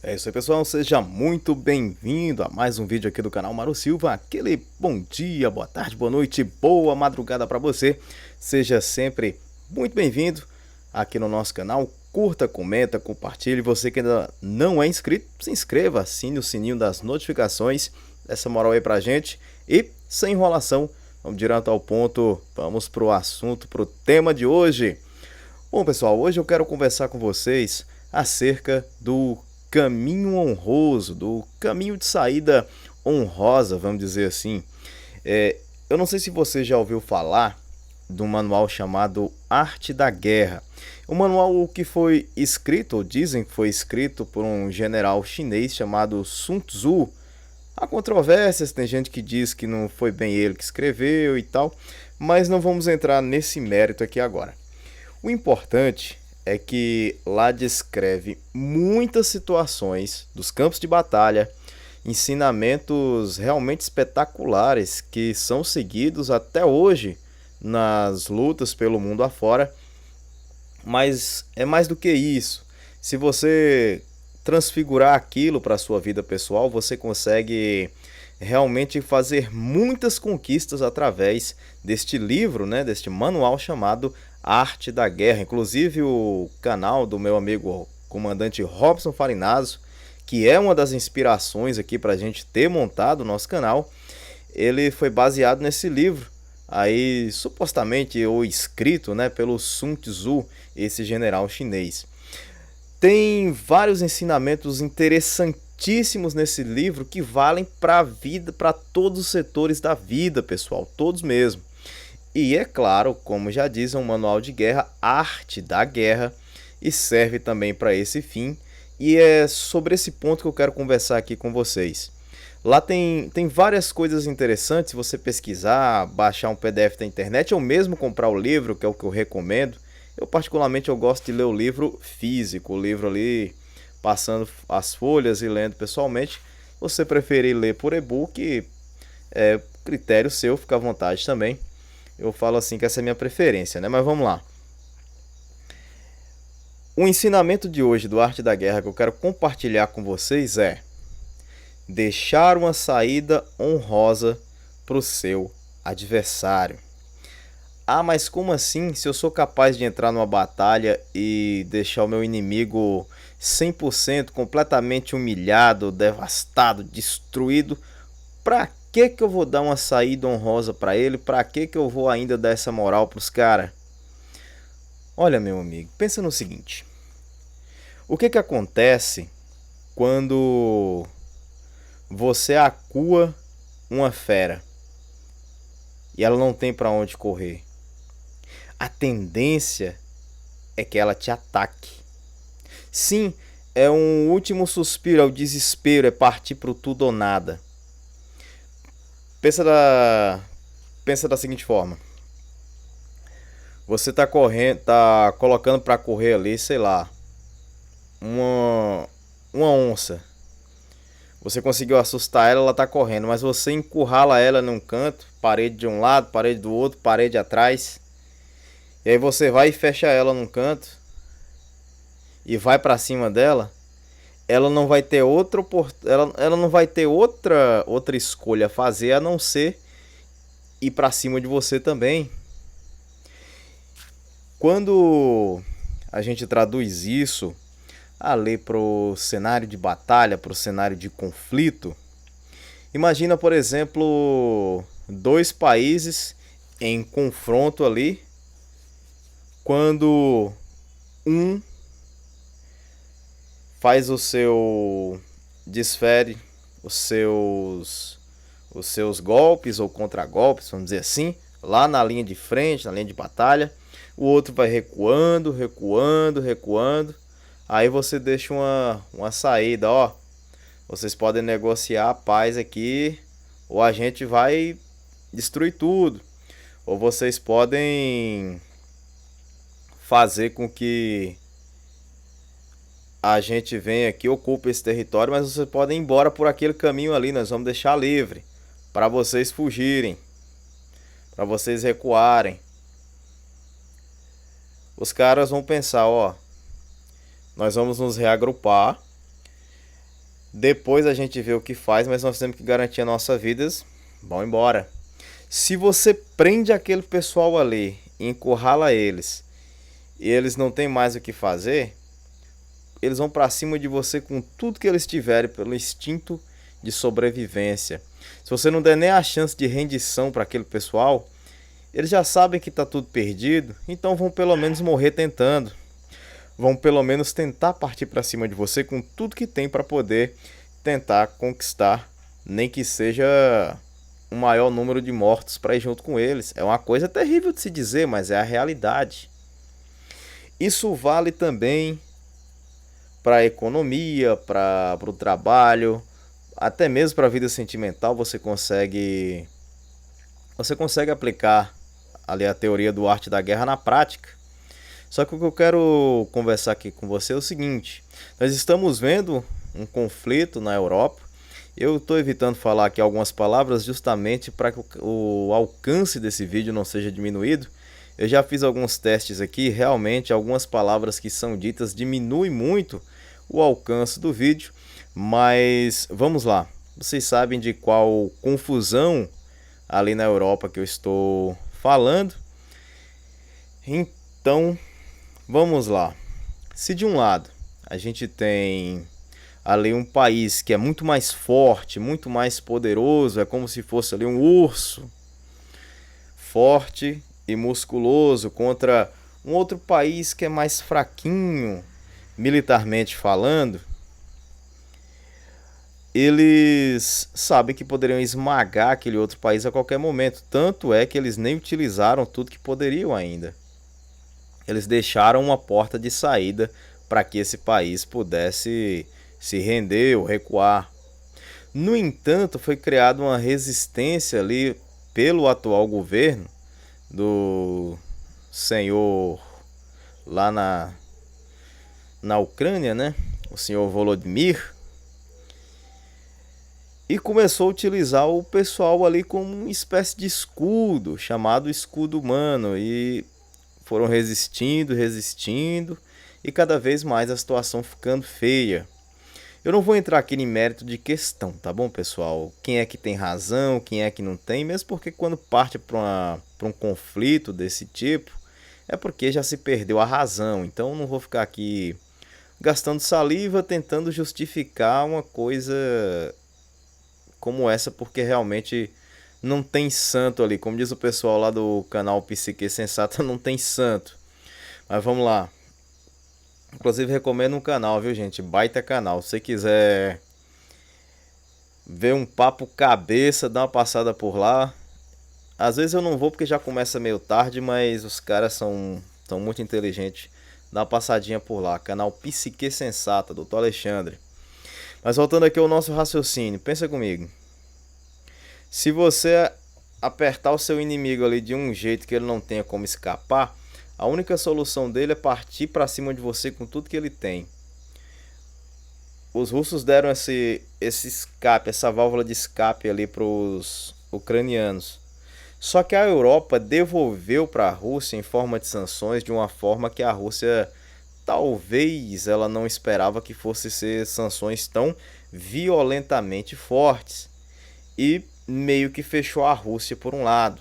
É isso aí, pessoal, seja muito bem-vindo a mais um vídeo aqui do canal Mauro Silva. Aquele bom dia, boa tarde, boa noite, boa madrugada para você. Seja sempre muito bem-vindo aqui no nosso canal. Curta, comenta, compartilhe. Você que ainda não é inscrito, se inscreva, assine o sininho das notificações. Essa moral aí pra gente. E sem enrolação, vamos direto ao ponto, vamos pro assunto, pro tema de hoje. Bom, pessoal, hoje eu quero conversar com vocês acerca do caminho honroso, do caminho de saída honrosa, vamos dizer assim. Eu não sei se você já ouviu falar de um manual chamado Arte da Guerra. Um manual que foi escrito, ou dizem que foi escrito por um general chinês chamado Sun Tzu. Há controvérsias, tem gente que diz que não foi bem ele que escreveu e tal, mas não vamos entrar nesse mérito aqui agora. O importante é que lá descreve muitas situações dos campos de batalha, ensinamentos realmente espetaculares que são seguidos até hoje nas lutas pelo mundo afora. Mas é mais do que isso. Se você transfigurar aquilo para a sua vida pessoal, você consegue realmente fazer muitas conquistas através deste livro, né, deste manual chamado Arte da Guerra. Inclusive o canal do meu amigo comandante Robson Farinazzo, que é uma das inspirações aqui para a gente ter montado o nosso canal, ele foi baseado nesse livro aí supostamente ou escrito, né, pelo Sun Tzu, esse general chinês. Tem vários ensinamentos interessantíssimos nesse livro que valem para a vida, para todos os setores da vida, pessoal, todos mesmo. E é claro, como já diz, é um manual de guerra, arte da guerra, e serve também para esse fim. E é sobre esse ponto que eu quero conversar aqui com vocês. Lá tem várias coisas interessantes, se você pesquisar, baixar um PDF da internet ou mesmo comprar o livro, que é o que eu recomendo. Eu particularmente eu gosto de ler o livro físico, o livro ali passando as folhas e lendo pessoalmente. Se você preferir ler por e-book, é critério seu, fica à vontade também. Eu falo assim que essa é a minha preferência, né? Mas vamos lá. O ensinamento de hoje do Arte da Guerra que eu quero compartilhar com vocês é: deixar uma saída honrosa para o seu adversário. Ah, mas como assim? Se eu sou capaz de entrar numa batalha e deixar o meu inimigo 100% completamente humilhado, devastado, destruído, pra que eu vou dar uma saída honrosa para ele? Pra que eu vou ainda dar essa moral pros caras? Olha, meu amigo, pensa no seguinte. O que acontece quando você acua uma fera e ela não tem para onde correr? A tendência é que ela te ataque. Sim, é um último suspiro, é o desespero, é partir pro tudo ou nada. Pensa da, pensa da seguinte forma. Você tá correndo, tá colocando para correr ali, sei lá, uma onça. Você conseguiu assustar ela, ela tá correndo, mas você encurrala ela num canto, parede de um lado, parede do outro, parede atrás. E aí você vai e fecha ela num canto e vai para cima dela. Ela não vai ter ela não vai ter outra escolha a fazer a não ser ir para cima de você também. Quando a gente traduz isso ali pro cenário de batalha, pro cenário de conflito, imagina, por exemplo, dois países em confronto ali, quando um faz o seu desfere os seus golpes ou contragolpes, vamos dizer assim, lá na linha de frente, na linha de batalha. O outro vai recuando, recuando, recuando. Aí você deixa uma saída, ó. Vocês podem negociar a paz aqui, ou a gente vai destruir tudo. Ou vocês podem fazer com que a gente venha aqui, ocupe esse território, mas vocês podem ir embora por aquele caminho ali, nós vamos deixar livre para vocês fugirem, para vocês recuarem. Os caras vão pensar, ó, nós vamos nos reagrupar, Depois a gente vê o que faz, mas nós temos que garantir as nossas vidas. Vão embora. Se você prende aquele pessoal ali, encurrala eles, e eles não têm mais o que fazer, eles vão para cima de você com tudo que eles tiverem pelo instinto de sobrevivência. Se você não der nem a chance de rendição para aquele pessoal, eles já sabem que está tudo perdido, então vão pelo menos morrer tentando. Vão pelo menos tentar partir para cima de você com tudo que tem para poder tentar conquistar, nem que seja um maior número de mortos para ir junto com eles. É uma coisa terrível de se dizer, mas é a realidade. Isso vale também para a economia, para o trabalho, até mesmo para a vida sentimental. Você consegue aplicar ali a teoria do arte da guerra na prática. Só que o que eu quero conversar aqui com você é o seguinte: nós estamos vendo um conflito na Europa. Eu estou evitando falar aqui algumas palavras justamente para que o alcance desse vídeo não seja diminuído. Eu já fiz alguns testes aqui, realmente algumas palavras que são ditas diminuem muito o alcance do vídeo, mas vamos lá. Vocês sabem de qual confusão ali na Europa que eu estou falando? Então, vamos lá. Se de um lado a gente tem ali um país que é muito mais forte, muito mais poderoso, é como se fosse ali um urso forte e musculoso contra um outro país que é mais fraquinho, militarmente falando, eles sabem que poderiam esmagar aquele outro país a qualquer momento. Tanto é que eles nem utilizaram tudo que poderiam ainda. Eles deixaram uma porta de saída para que esse país pudesse se render ou recuar. No entanto, foi criada uma resistência ali pelo atual governo do senhor lá na Ucrânia, né? O senhor Volodymyr. E começou a utilizar o pessoal ali como uma espécie de escudo, chamado escudo humano. E foram resistindo, resistindo, e cada vez mais a situação ficando feia. Eu não vou entrar aqui em mérito de questão, tá bom, pessoal? Quem é que tem razão, quem é que não tem, mesmo porque quando parte para um conflito desse tipo, é porque já se perdeu a razão. Então não vou ficar aqui gastando saliva tentando justificar uma coisa como essa, porque realmente não tem santo ali. Como diz o pessoal lá do canal Psique Sensata, não tem santo. Mas vamos lá. Inclusive recomendo um canal, viu, gente? Baita canal. Se você quiser ver um papo cabeça, dá uma passada por lá. Às vezes eu não vou porque já começa meio tarde, mas os caras são muito inteligentes. Dá uma passadinha por lá. Canal Psique Sensata, Dr. Alexandre. Mas voltando aqui ao nosso raciocínio, pensa comigo. Se você apertar o seu inimigo ali de um jeito que ele não tenha como escapar, a única solução dele é partir para cima de você com tudo que ele tem. Os russos deram esse escape, essa válvula de escape ali para os ucranianos. Só que a Europa devolveu para a Rússia em forma de sanções, de uma forma que a Rússia talvez ela não esperava que fosse ser sanções tão violentamente fortes. E meio que fechou a Rússia por um lado.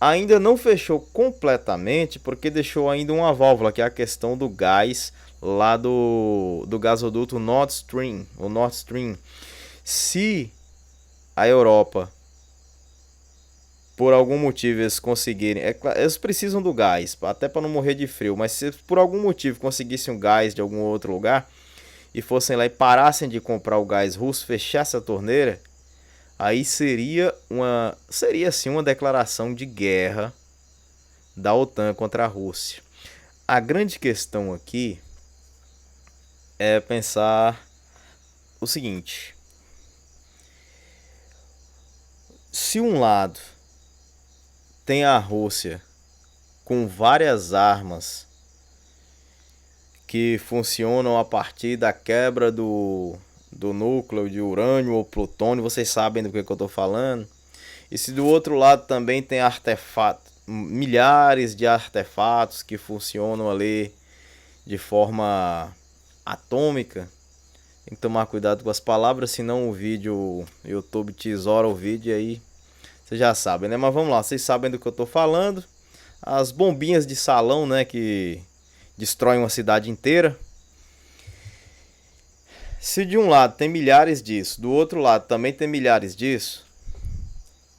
Ainda não fechou completamente, porque deixou ainda uma válvula, que é a questão do gás lá do gasoduto Nord Stream. O Nord Stream. Se a Europa, por algum motivo, eles conseguirem... eles precisam do gás, até para não morrer de frio. Mas se por algum motivo conseguissem o gás de algum outro lugar e fossem lá e parassem de comprar o gás russo, fechassem a torneira, aí seria sim uma declaração de guerra da OTAN contra a Rússia. A grande questão aqui é pensar o seguinte: se um lado tem a Rússia com várias armas que funcionam a partir da quebra do núcleo de urânio ou plutônio, vocês sabem do que eu estou falando. E se do outro lado também tem artefatos, milhares de artefatos que funcionam ali de forma atômica, Tem que tomar cuidado com as palavras, senão o YouTube tesoura o vídeo e aí vocês já sabem, né? Mas vamos lá, vocês sabem do que eu tô falando. As bombinhas de salão, né, que destroem uma cidade inteira. Se de um lado tem milhares disso, do outro lado também tem milhares disso,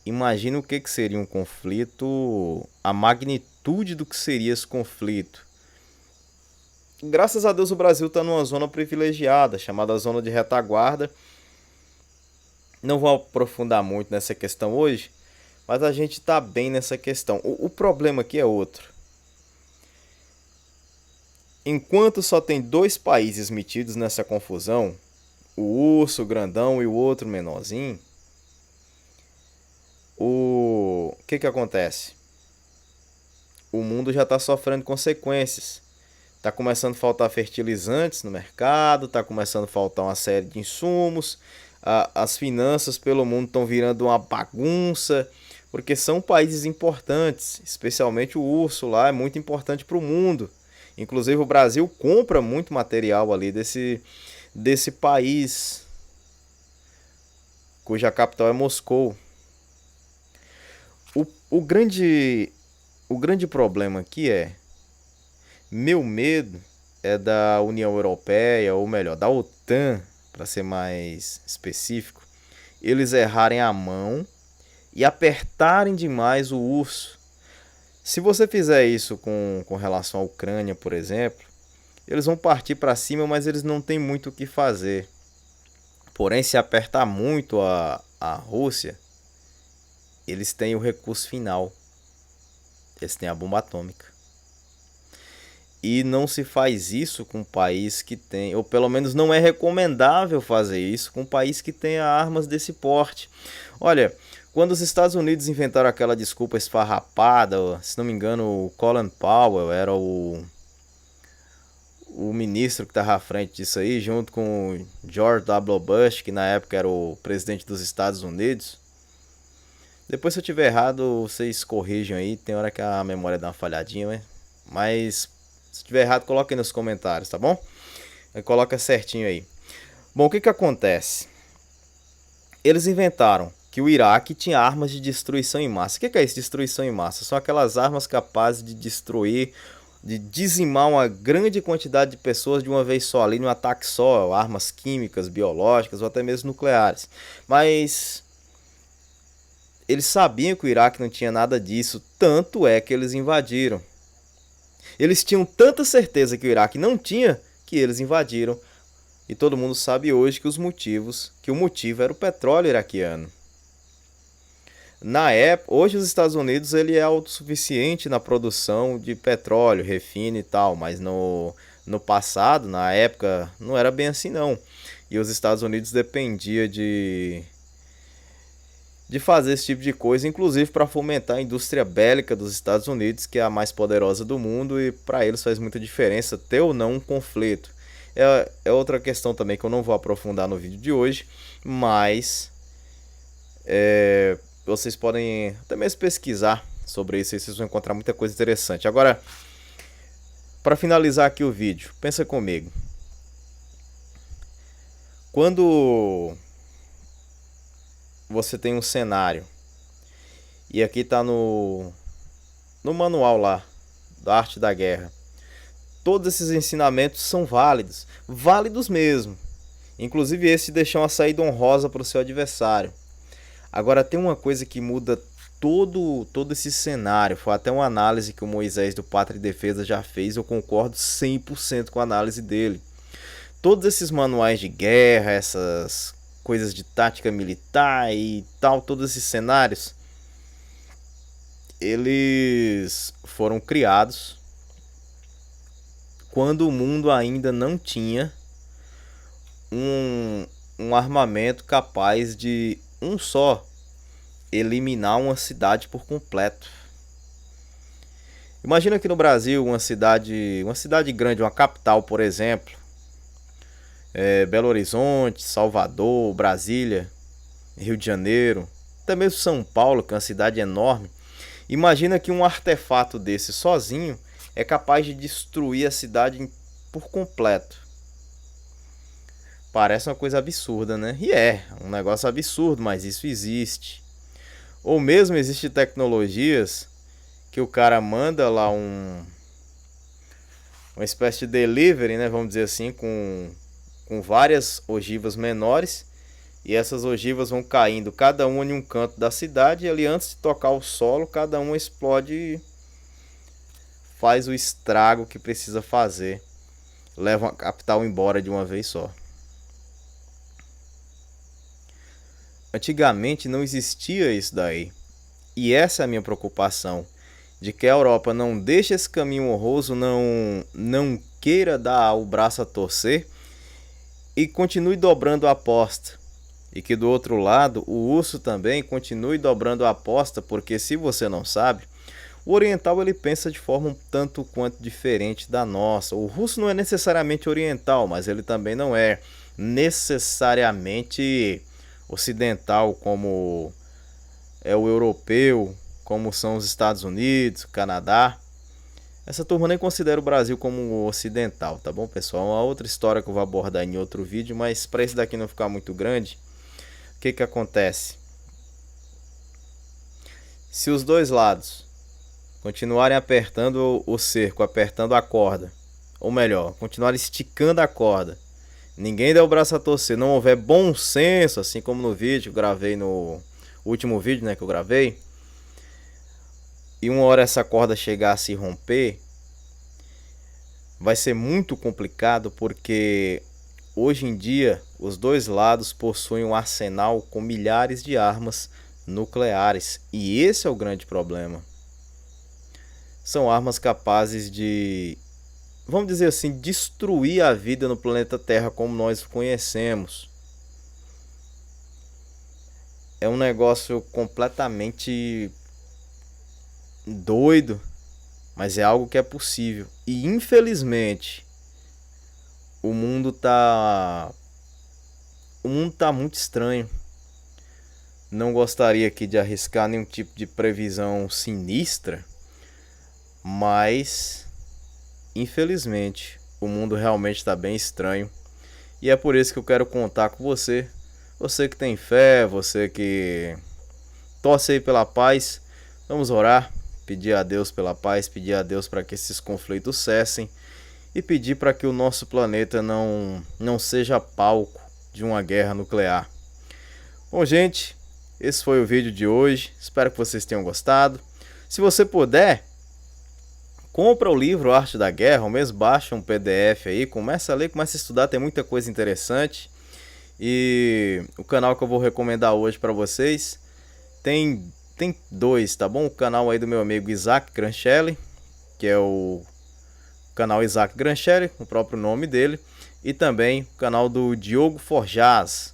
imagina o que seria um conflito, a magnitude do que seria esse conflito. Graças a Deus o Brasil está numa zona privilegiada, chamada zona de retaguarda. Não vou aprofundar muito nessa questão hoje, mas a gente está bem nessa questão. O problema aqui é outro. Enquanto só tem dois países metidos nessa confusão, o urso grandão e o outro menorzinho, o que acontece? O mundo já está sofrendo consequências. Está começando a faltar fertilizantes no mercado, está começando a faltar uma série de insumos, as finanças pelo mundo estão virando uma bagunça, porque são países importantes, especialmente o urso lá é muito importante para o mundo. Inclusive o Brasil compra muito material ali desse país, cuja capital é Moscou. O grande problema aqui meu medo é da União Europeia, ou melhor, da OTAN, para ser mais específico, eles errarem a mão e apertarem demais o urso. Se você fizer isso com relação à Ucrânia, por exemplo, eles vão partir para cima, mas eles não têm muito o que fazer. Porém, se apertar muito a Rússia, eles têm o recurso final. Eles têm a bomba atômica. E não se faz isso com um país que tem, ou pelo menos não é recomendável fazer isso com um país que tenha armas desse porte. Olha, quando os Estados Unidos inventaram aquela desculpa esfarrapada, se não me engano, o Colin Powell era o ministro que estava à frente disso aí, junto com o George W. Bush, que na época era o presidente dos Estados Unidos. Depois, se eu tiver errado, vocês corrijam aí, tem hora que a memória dá uma falhadinha, né? Mas se tiver errado, coloque aí nos comentários, tá bom? Coloca certinho aí. Bom, o que acontece? Eles inventaram que o Iraque tinha armas de destruição em massa. O que é isso, destruição em massa? São aquelas armas capazes de destruir, de dizimar uma grande quantidade de pessoas de uma vez só, ali num ataque só, armas químicas, biológicas ou até mesmo nucleares. Mas eles sabiam que o Iraque não tinha nada disso, tanto é que eles invadiram. Eles tinham tanta certeza que o Iraque não tinha, que eles invadiram. E todo mundo sabe hoje que o motivo era o petróleo iraquiano. Na época, hoje os Estados Unidos ele é autossuficiente na produção de petróleo, refina e tal, mas no passado, na época, não era bem assim não. E os Estados Unidos dependia de fazer esse tipo de coisa, inclusive para fomentar a indústria bélica dos Estados Unidos, que é a mais poderosa do mundo, e para eles faz muita diferença ter ou não um conflito. É outra questão também que eu não vou aprofundar no vídeo de hoje, mas vocês podem até mesmo pesquisar sobre isso e vocês vão encontrar muita coisa interessante. Agora, para finalizar aqui o vídeo, pensa comigo. Quando você tem um cenário, e aqui está no manual lá, da arte da guerra, todos esses ensinamentos são válidos, válidos mesmo. Inclusive esse de deixar uma saída honrosa para o seu adversário. Agora tem uma coisa que muda todo esse cenário, foi até uma análise que o Moisés do Pátria e Defesa já fez, eu concordo 100% com a análise dele. Todos esses manuais de guerra, essas coisas de tática militar e tal, todos esses cenários, eles foram criados quando o mundo ainda não tinha um armamento capaz de só eliminar uma cidade por completo. Imagina aqui no Brasil uma cidade grande, uma capital, por exemplo, Belo Horizonte, Salvador, Brasília, Rio de Janeiro, até mesmo São Paulo, que é uma cidade enorme. Imagina que um artefato desse sozinho é capaz de destruir a cidade por completo. Parece uma coisa absurda, né? E é um negócio absurdo, mas isso existe. Ou mesmo existe tecnologias que o cara manda lá uma espécie de delivery, né? Vamos dizer assim, com várias ogivas menores. E essas ogivas vão caindo, cada uma em um canto da cidade. E ali antes de tocar o solo, cada uma explode e faz o estrago que precisa fazer. Leva a capital embora de uma vez só. Antigamente não existia isso daí. E essa é a minha preocupação. De que a Europa não deixe esse caminho honroso, não queira dar o braço a torcer e continue dobrando a aposta. E que do outro lado, o urso também continue dobrando a aposta, porque se você não sabe, o oriental ele pensa de forma um tanto quanto diferente da nossa. O russo não é necessariamente oriental, mas ele também não é necessariamente ocidental como é o europeu, como são os Estados Unidos, Canadá. Essa turma nem considera o Brasil como ocidental, tá bom, pessoal? É uma outra história que eu vou abordar em outro vídeo, mas para esse daqui não ficar muito grande, o que acontece? Se os dois lados continuarem apertando o cerco, apertando a corda, ou melhor, continuarem esticando a corda, ninguém der o braço a torcer, não houver bom senso, assim como no vídeo que eu gravei, no último vídeo, né, que eu gravei, e uma hora essa corda chegar a se romper, vai ser muito complicado, porque hoje em dia os dois lados possuem um arsenal com milhares de armas nucleares, e esse é o grande problema. São armas capazes de, vamos dizer assim, destruir a vida no planeta Terra como nós conhecemos. É um negócio completamente doido, mas é algo que é possível. E infelizmente o mundo tá muito estranho. Não gostaria aqui de arriscar nenhum tipo de previsão sinistra, mas infelizmente o mundo realmente está bem estranho. E é por isso que eu quero contar com você. Você que tem fé, você que torce aí pela paz. Vamos orar, pedir a Deus pela paz, pedir a Deus para que esses conflitos cessem e pedir para que o nosso planeta não seja palco de uma guerra nuclear. Bom, gente, esse foi o vídeo de hoje. Espero que vocês tenham gostado. Se você puder, compra o livro Arte da Guerra, ou mesmo baixa um PDF aí, começa a ler, começa a estudar, tem muita coisa interessante. E o canal que eu vou recomendar hoje para vocês tem dois, tá bom? O canal aí do meu amigo Isaac Granchelli, que é o canal Isaac Granchelli, o próprio nome dele, e também o canal do Diogo Forjaz,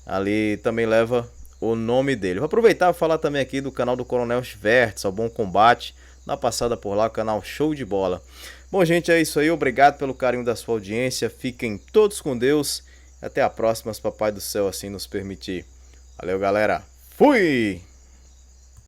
ali também leva o nome dele. Vou aproveitar e falar também aqui do canal do Coronel Schwertz, ao Bom Combate, na passada por lá, o canal Show de Bola. Bom, gente, é isso aí, obrigado pelo carinho da sua audiência, fiquem todos com Deus, até a próxima, se Papai do Céu assim nos permitir. Valeu, galera, fui!